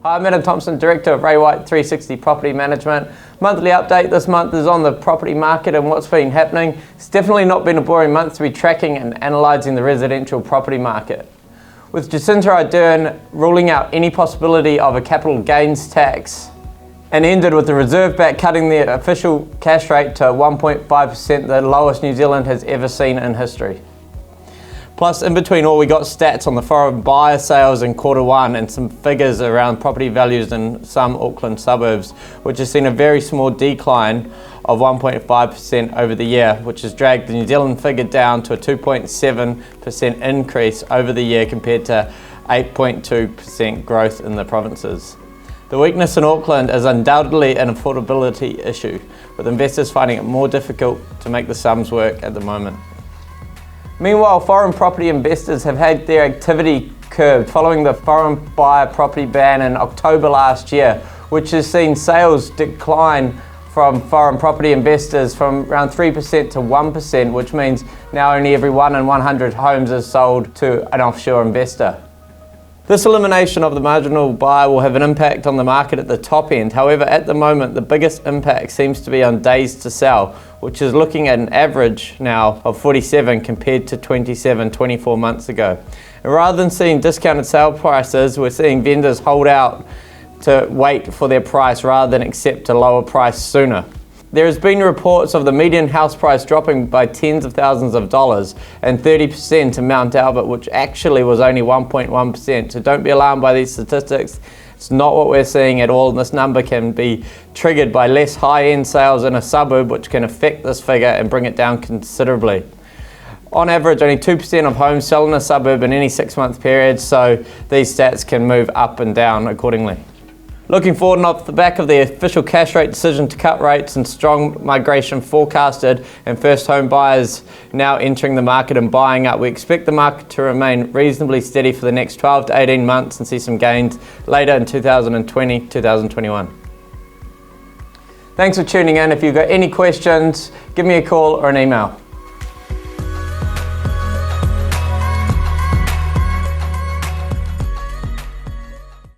Hi, I'm Adam Thompson, Director of Ray White 360 Property Management. Monthly update this month is on the property market and what's been happening. It's definitely not been a boring month to be tracking and analysing the residential property market. With Jacinda Ardern ruling out any possibility of a capital gains tax, and ended with the Reserve Bank cutting the official cash rate to 1.5%, the lowest New Zealand has ever seen in history. Plus, in between all, we got stats on the foreign buyer sales in Q1 and some figures around property values in some Auckland suburbs, which has seen a very small decline of 1.5% over the year, which has dragged the New Zealand figure down to a 2.7% increase over the year compared to 8.2% growth in the provinces. The weakness in Auckland is undoubtedly an affordability issue, with investors finding it more difficult to make the sums work at the moment. Meanwhile, foreign property investors have had their activity curbed following the foreign buyer property ban in October last year, which has seen sales decline from foreign property investors from around 3% to 1%, which means now only every 1 in 100 homes is sold to an offshore investor. This elimination of the marginal buyer will have an impact on the market at the top end. However, at the moment, the biggest impact seems to be on days to sell, which is looking at an average now of 47 compared to 27, 24 months ago. And rather than seeing discounted sale prices, we're seeing vendors hold out to wait for their price rather than accept a lower price sooner. There has been reports of the median house price dropping by tens of thousands of dollars and 30% in Mount Albert, which actually was only 1.1%. So don't be alarmed by these statistics. It's not what we're seeing at all, and this number can be triggered by less high-end sales in a suburb, which can affect this figure and bring it down considerably. On average, only 2% of homes sell in a suburb in any 6-month period, so these stats can move up and down accordingly. Looking forward, and off the back of the official cash rate decision to cut rates and strong migration forecasted and first home buyers now entering the market and buying up, we expect the market to remain reasonably steady for the next 12 to 18 months and see some gains later in 2020, 2021. Thanks for tuning in. If you've got any questions, give me a call or an email.